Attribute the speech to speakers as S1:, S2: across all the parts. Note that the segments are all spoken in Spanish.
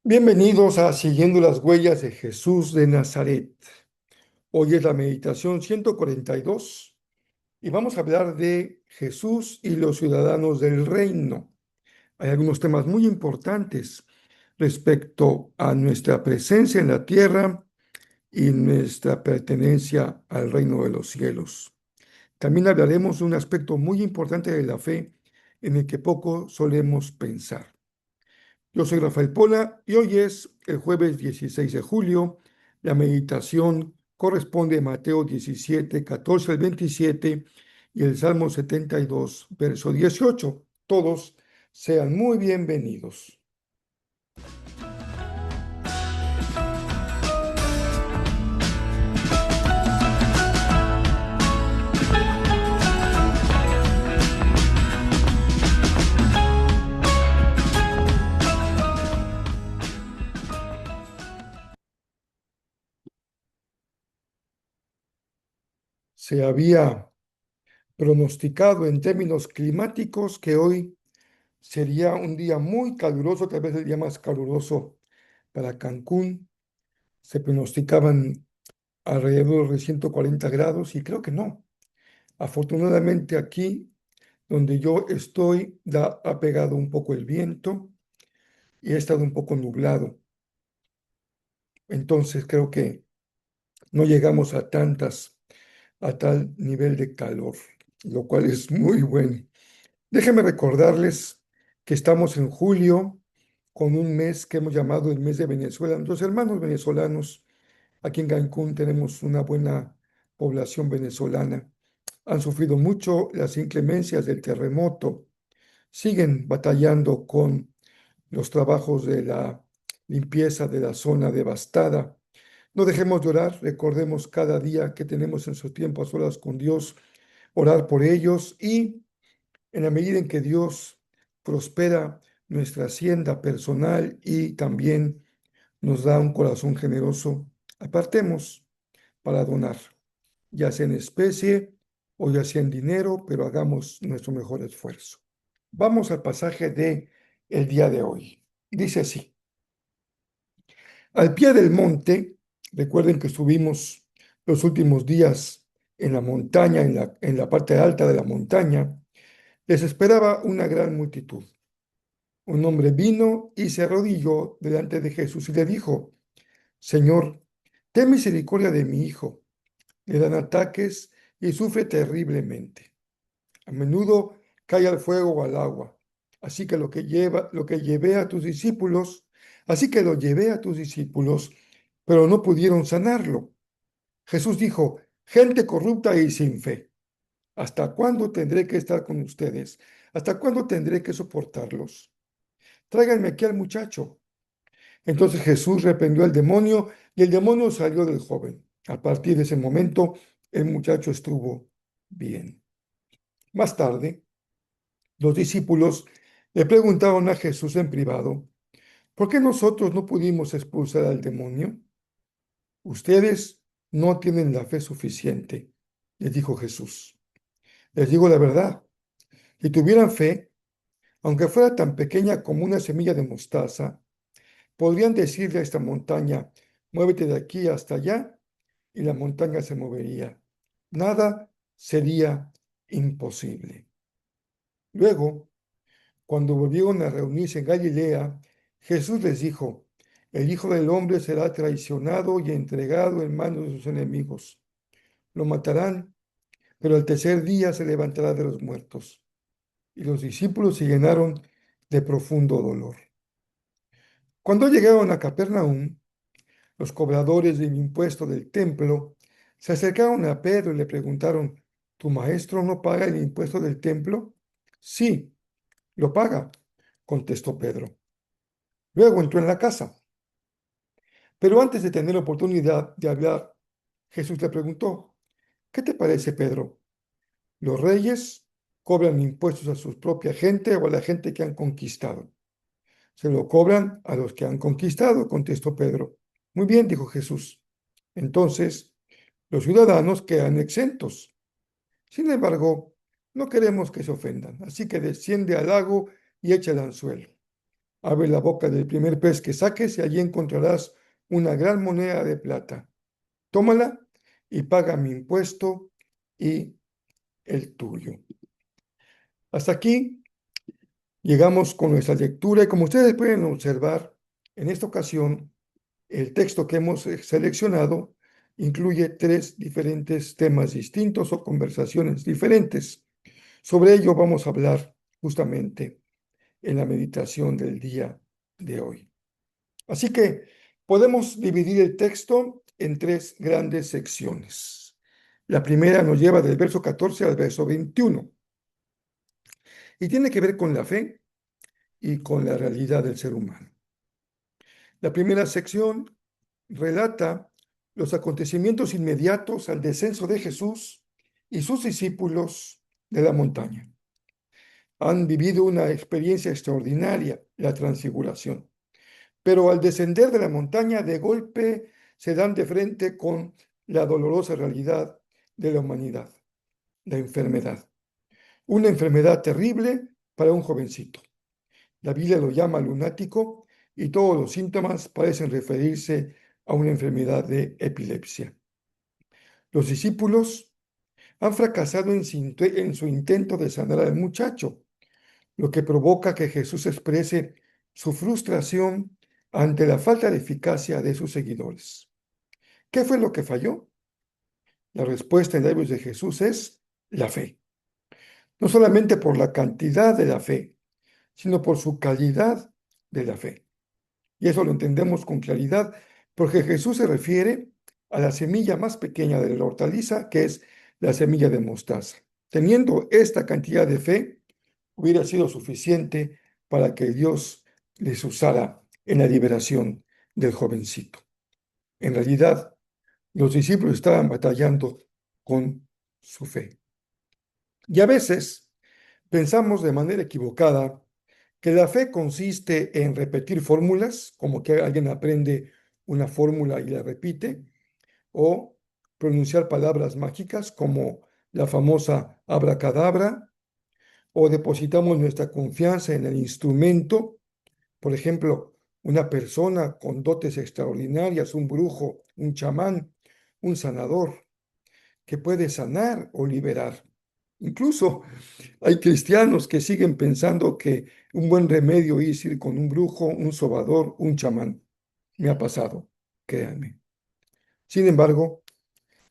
S1: Bienvenidos a Siguiendo las Huellas de Jesús de Nazaret. Hoy es la meditación 142 y vamos a hablar de Jesús y los ciudadanos del reino. Hay algunos temas muy importantes respecto a nuestra presencia en la tierra y nuestra pertenencia al reino de los cielos. También hablaremos de un aspecto muy importante de la fe en el que poco solemos pensar. Yo soy Rafael Pola y hoy es el jueves 16 de julio. La meditación corresponde a Mateo 17, 14 al 27 y el Salmo 72, verso 18. Todos sean muy bienvenidos. Se había pronosticado en términos climáticos que hoy sería un día muy caluroso, tal vez el día más caluroso para Cancún. Se pronosticaban alrededor de 140 grados y creo que no. Afortunadamente aquí donde yo estoy ha pegado un poco el viento y ha estado un poco nublado. Entonces creo que no llegamos a tal nivel de calor, lo cual es muy bueno. Déjenme recordarles que estamos en julio con un mes que hemos llamado el mes de Venezuela. Los hermanos venezolanos, aquí en Cancún tenemos una buena población venezolana. Han sufrido mucho las inclemencias del terremoto, siguen batallando con los trabajos de la limpieza de la zona devastada. No dejemos de orar, recordemos cada día que tenemos en su tiempo a solas con Dios, orar por ellos y en la medida en que Dios prospera nuestra hacienda personal y también nos da un corazón generoso, apartemos para donar, ya sea en especie o ya sea en dinero, pero hagamos nuestro mejor esfuerzo. Vamos al pasaje de el día de hoy. Dice así: al pie del monte, recuerden que estuvimos los últimos días en la montaña, en la parte alta de la montaña, les esperaba una gran multitud. Un hombre vino y se arrodilló delante de Jesús y le dijo: Señor, ten misericordia de mi hijo. Le dan ataques y sufre terriblemente. A menudo cae al fuego o al agua. Lo que llevé a tus discípulos, así que lo llevé a tus discípulos, pero no pudieron sanarlo. Jesús dijo: gente corrupta y sin fe, ¿hasta cuándo tendré que estar con ustedes? ¿Hasta cuándo tendré que soportarlos? Tráiganme aquí al muchacho. Entonces Jesús reprendió al demonio y el demonio salió del joven. A partir de ese momento, el muchacho estuvo bien. Más tarde, los discípulos le preguntaron a Jesús en privado: ¿por qué nosotros no pudimos expulsar al demonio? Ustedes no tienen la fe suficiente, les dijo Jesús. Les digo la verdad, si tuvieran fe, aunque fuera tan pequeña como una semilla de mostaza, podrían decirle a esta montaña: muévete de aquí hasta allá, y la montaña se movería. Nada sería imposible. Luego, cuando volvieron a reunirse en Galilea, Jesús les dijo: el Hijo del Hombre será traicionado y entregado en manos de sus enemigos. Lo matarán, pero al tercer día se levantará de los muertos. Y los discípulos se llenaron de profundo dolor. Cuando llegaron a Capernaum, los cobradores del impuesto del templo se acercaron a Pedro y le preguntaron: ¿tu maestro no paga el impuesto del templo? Sí, lo paga, contestó Pedro. Luego entró en la casa. Pero antes de tener oportunidad de hablar, Jesús le preguntó: ¿qué te parece, Pedro? ¿Los reyes cobran impuestos a su propia gente o a la gente que han conquistado? Se lo cobran a los que han conquistado, contestó Pedro. Muy bien, dijo Jesús. Entonces, los ciudadanos quedan exentos. Sin embargo, no queremos que se ofendan, así que desciende al lago y echa el anzuelo. Abre la boca del primer pez que saques y allí encontrarás una gran moneda de plata. Tómala y paga mi impuesto y el tuyo. Hasta aquí llegamos con nuestra lectura y como ustedes pueden observar, en esta ocasión el texto que hemos seleccionado incluye tres diferentes temas distintos o conversaciones diferentes. Sobre ello vamos a hablar justamente en la meditación del día de hoy. Así que podemos dividir el texto en tres grandes secciones. La primera nos lleva del verso 14 al verso 21 y tiene que ver con la fe y con la realidad del ser humano. La primera sección relata los acontecimientos inmediatos al descenso de Jesús y sus discípulos de la montaña. Han vivido una experiencia extraordinaria, la transfiguración, pero al descender de la montaña de golpe se dan de frente con la dolorosa realidad de la humanidad, la enfermedad. Una enfermedad terrible para un jovencito. La Biblia lo llama lunático y todos los síntomas parecen referirse a una enfermedad de epilepsia. Los discípulos han fracasado en su intento de sanar al muchacho, lo que provoca que Jesús exprese su frustración ante la falta de eficacia de sus seguidores. ¿Qué fue lo que falló? La respuesta en labios de Jesús es la fe. No solamente por la cantidad de la fe, sino por su calidad de la fe. Y eso lo entendemos con claridad, porque Jesús se refiere a la semilla más pequeña de la hortaliza, que es la semilla de mostaza. Teniendo esta cantidad de fe, hubiera sido suficiente para que Dios les usara en la liberación del jovencito. En realidad, los discípulos estaban batallando con su fe. Y a veces pensamos de manera equivocada que la fe consiste en repetir fórmulas, como que alguien aprende una fórmula y la repite, o pronunciar palabras mágicas como la famosa abracadabra, o depositamos nuestra confianza en el instrumento, por ejemplo, una persona con dotes extraordinarias, un brujo, un chamán, un sanador, que puede sanar o liberar. Incluso hay cristianos que siguen pensando que un buen remedio es ir con un brujo, un sobador, un chamán. Me ha pasado, créanme. Sin embargo,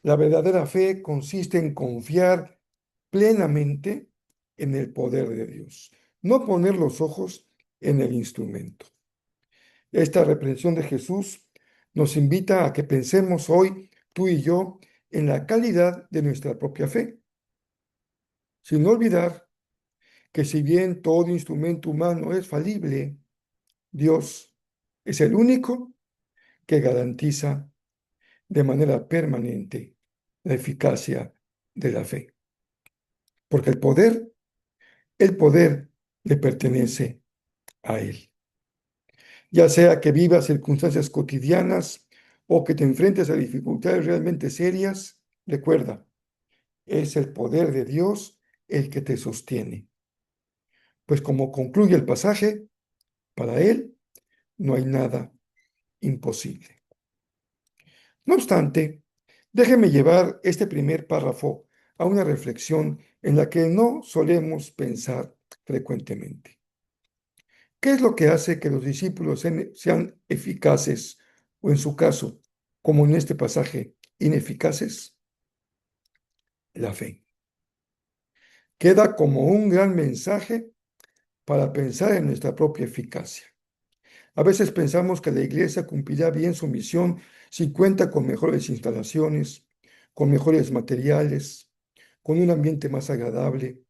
S1: la verdadera fe consiste en confiar plenamente en el poder de Dios, no poner los ojos en el instrumento. Esta reprensión de Jesús nos invita a que pensemos hoy, tú y yo, en la calidad de nuestra propia fe, sin olvidar que si bien todo instrumento humano es falible, Dios es el único que garantiza de manera permanente la eficacia de la fe. Porque el poder le pertenece a Él. Ya sea que vivas circunstancias cotidianas o que te enfrentes a dificultades realmente serias, recuerda, es el poder de Dios el que te sostiene. Pues como concluye el pasaje, para Él no hay nada imposible. No obstante, déjeme llevar este primer párrafo a una reflexión en la que no solemos pensar frecuentemente. ¿Qué es lo que hace que los discípulos sean eficaces o, en su caso, como en este pasaje, ineficaces? La fe. Queda como un gran mensaje para pensar en nuestra propia eficacia. A veces pensamos que la iglesia cumplirá bien su misión si cuenta con mejores instalaciones, con mejores materiales, con un ambiente más agradable,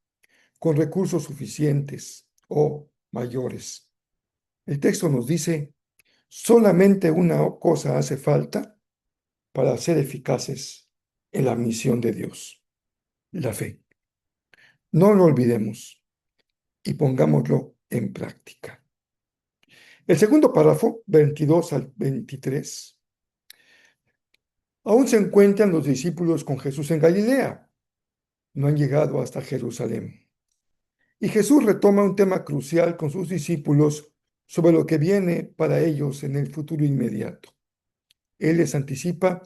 S1: con recursos suficientes o mayores. El texto nos dice, solamente una cosa hace falta para ser eficaces en la misión de Dios, la fe. No lo olvidemos y pongámoslo en práctica. El segundo párrafo, 22 al 23. Aún se encuentran los discípulos con Jesús en Galilea. No han llegado hasta Jerusalén. Y Jesús retoma un tema crucial con sus discípulos sobre lo que viene para ellos en el futuro inmediato. Él les anticipa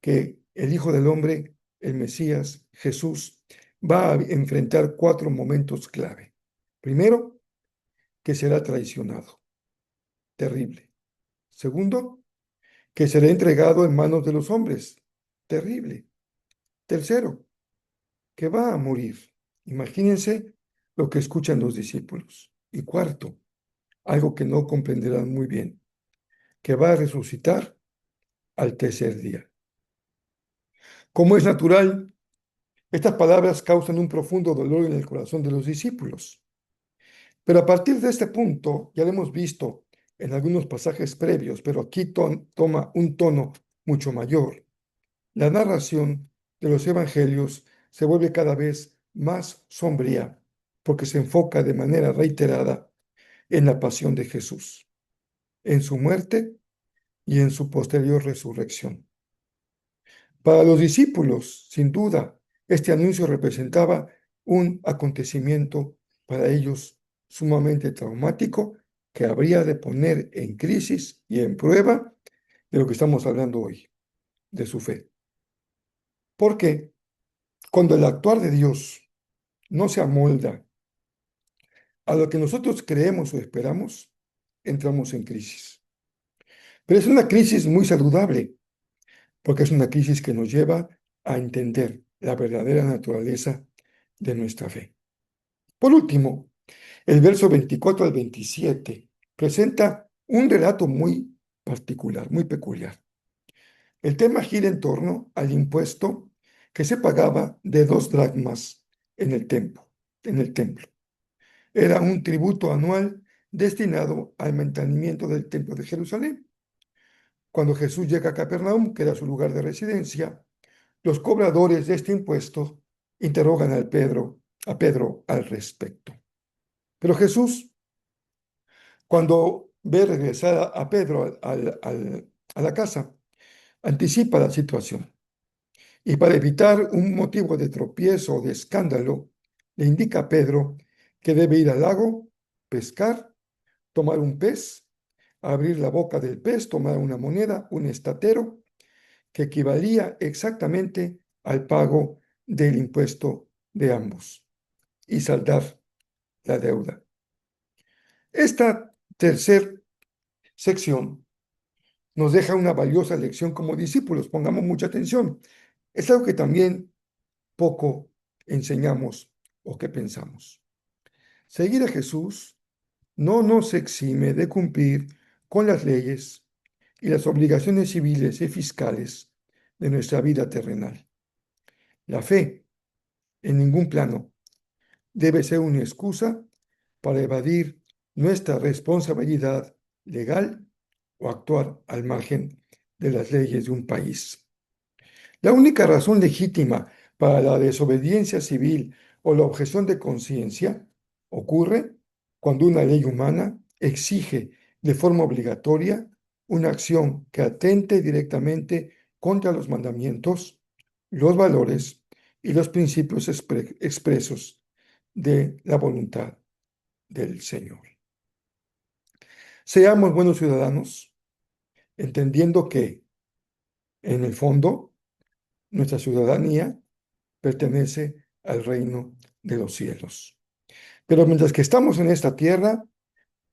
S1: que el Hijo del Hombre, el Mesías, Jesús, va a enfrentar cuatro momentos clave. Primero, que será traicionado. Terrible. Segundo, que será entregado en manos de los hombres. Terrible. Tercero, que va a morir. Imagínense lo que escuchan los discípulos. Y cuarto, algo que no comprenderán muy bien, que va a resucitar al tercer día. Como es natural, estas palabras causan un profundo dolor en el corazón de los discípulos. Pero a partir de este punto, ya lo hemos visto en algunos pasajes previos, pero aquí toma un tono mucho mayor. La narración de los evangelios se vuelve cada vez más sombría porque se enfoca de manera reiterada en la pasión de Jesús, en su muerte y en su posterior resurrección. Para los discípulos, sin duda, este anuncio representaba un acontecimiento para ellos sumamente traumático que habría de poner en crisis y en prueba de lo que estamos hablando hoy, de su fe. Porque cuando el actuar de Dios no se amolda a lo que nosotros creemos o esperamos, entramos en crisis. Pero es una crisis muy saludable, porque es una crisis que nos lleva a entender la verdadera naturaleza de nuestra fe. Por último, el verso 24 al 27 presenta un relato muy particular, muy peculiar. El tema gira en torno al impuesto que se pagaba de 2 dracmas en el templo, en el templo. Era un tributo anual destinado al mantenimiento del templo de Jerusalén. Cuando Jesús llega a Capernaum, que era su lugar de residencia, los cobradores de este impuesto interrogan a Pedro al respecto. Pero Jesús, cuando ve regresar a Pedro a la casa, anticipa la situación y para evitar un motivo de tropiezo o de escándalo, le indica a Pedro que debe ir al lago, pescar, tomar un pez, abrir la boca del pez, tomar una moneda, un estatero, que equivalía exactamente al pago del impuesto de ambos y saldar la deuda. Esta tercera sección nos deja una valiosa lección como discípulos. Pongamos mucha atención. Es algo que también poco enseñamos o que pensamos. Seguir a Jesús no nos exime de cumplir con las leyes y las obligaciones civiles y fiscales de nuestra vida terrenal. La fe, en ningún plano, debe ser una excusa para evadir nuestra responsabilidad legal o actuar al margen de las leyes de un país. La única razón legítima para la desobediencia civil o la objeción de conciencia ocurre cuando una ley humana exige de forma obligatoria una acción que atente directamente contra los mandamientos, los valores y los principios expresos de la voluntad del Señor. Seamos buenos ciudadanos, entendiendo que, en el fondo, nuestra ciudadanía pertenece al reino de los cielos. Pero mientras que estamos en esta tierra,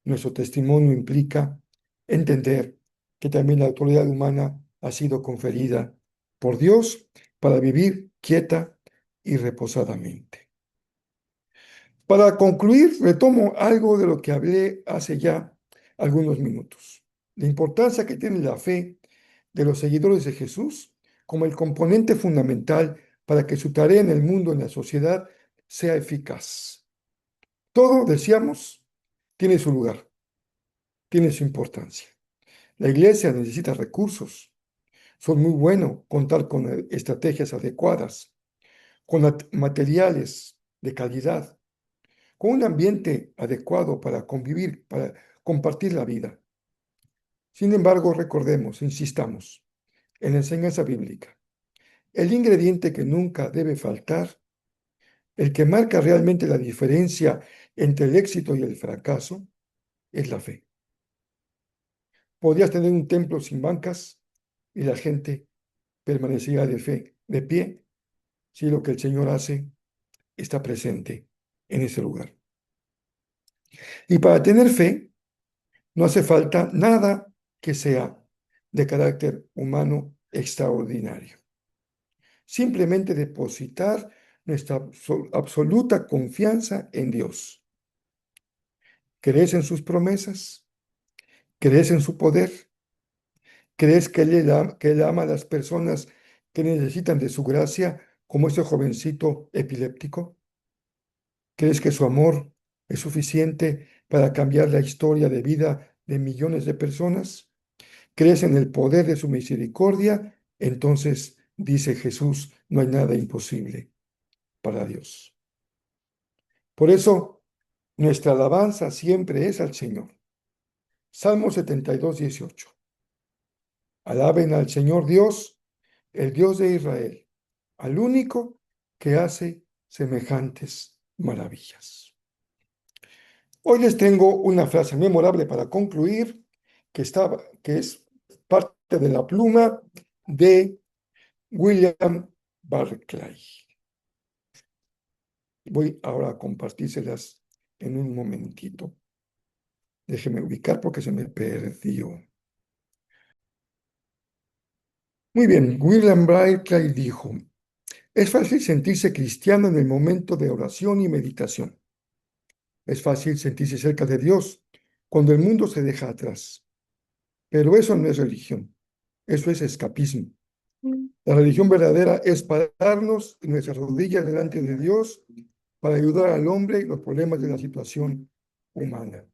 S1: nuestro testimonio implica entender que también la autoridad humana ha sido conferida por Dios para vivir quieta y reposadamente. Para concluir, retomo algo de lo que hablé hace ya algunos minutos. La importancia que tiene la fe de los seguidores de Jesús como el componente fundamental para que su tarea en el mundo, en la sociedad, sea eficaz. Todo, decíamos, tiene su lugar, tiene su importancia. La iglesia necesita recursos. Son muy bueno contar con estrategias adecuadas, con materiales de calidad, con un ambiente adecuado para convivir, para compartir la vida. Sin embargo, recordemos, insistamos, en la enseñanza bíblica, el ingrediente que nunca debe faltar, el que marca realmente la diferencia entre el éxito y el fracaso, es la fe. Podías tener un templo sin bancas y la gente permanecía de pie, si lo que el Señor hace está presente en ese lugar. Y para tener fe, no hace falta nada que sea de carácter humano extraordinario. Simplemente depositar nuestra absoluta confianza en Dios. ¿Crees en sus promesas? ¿Crees en su poder? ¿Crees que que Él ama a las personas que necesitan de su gracia, como ese jovencito epiléptico? ¿Crees que su amor es suficiente para cambiar la historia de vida de millones de personas? ¿Crees en el poder de su misericordia? Entonces, dice Jesús, no hay nada imposible para Dios. Por eso, nuestra alabanza siempre es al Señor. Salmo 72:18. Alaben al Señor Dios, el Dios de Israel, al único que hace semejantes maravillas. Hoy les tengo una frase memorable para concluir, que es parte de la pluma de William Barclay. Voy ahora a compartírselas en un momentito. Déjeme ubicar porque se me perdió. Muy bien, William Barclay dijo, es fácil sentirse cristiano en el momento de oración y meditación. Es fácil sentirse cerca de Dios cuando el mundo se deja atrás. Pero eso no es religión, eso es escapismo. La religión verdadera es pararnos en nuestras rodillas delante de Dios para ayudar al hombre y los problemas de la situación humana.